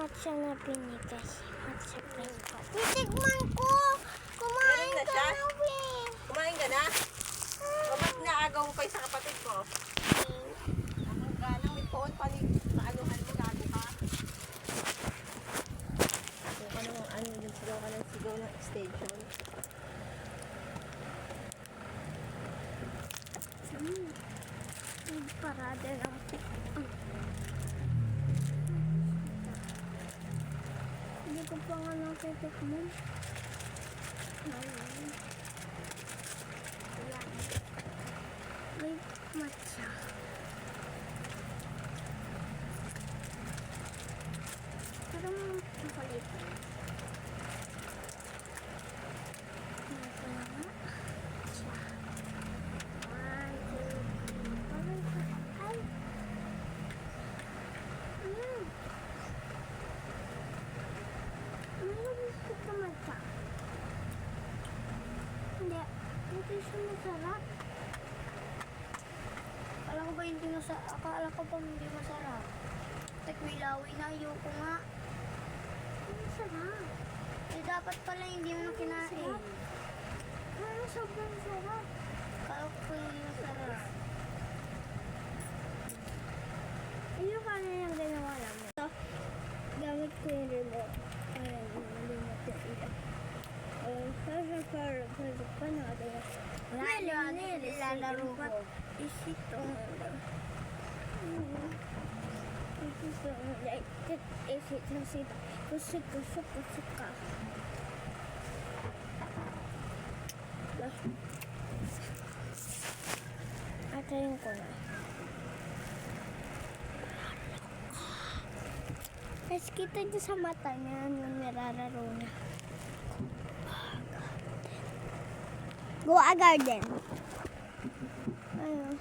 matcha na binigay. Matcha flavor. Titigman ko! Kumain Meron na ka siya? na, Win! Kumain ka na? O ba't naagaw mo pa yung sa kapatid mo? Ang ganang may phone pa ni maanuhan mo, gago ka. Sigaw ka ng ano, yung sigaw ka ng sigaw ng extension. Parada lang. Hindi ko pa nga natitikman. Ayun. Ayan. May matcha. Parang chocolate. Ito na nga. Matcha. 1, 2, 3. Ay! Gusto ko matcha. Hindi. Hindi siya masarap. Akala ko pa hindi masarap. Takwilaway na, ayoko nga. Hindi masarap. Eh, dapat pala hindi mo kinain. Pero sobrang sarap. Akala ko pa hindi masarap. Yung kanin yung ginawa namin. Ito, gamit ko yung remote. Para yung remote yung ilaw. Para pa na ito. Nilalaro ko. Isitong kusuk ka. Atayin ko na. Tapos kita niya sa mata niya nung nirararo niya. Go a garden. Ayun.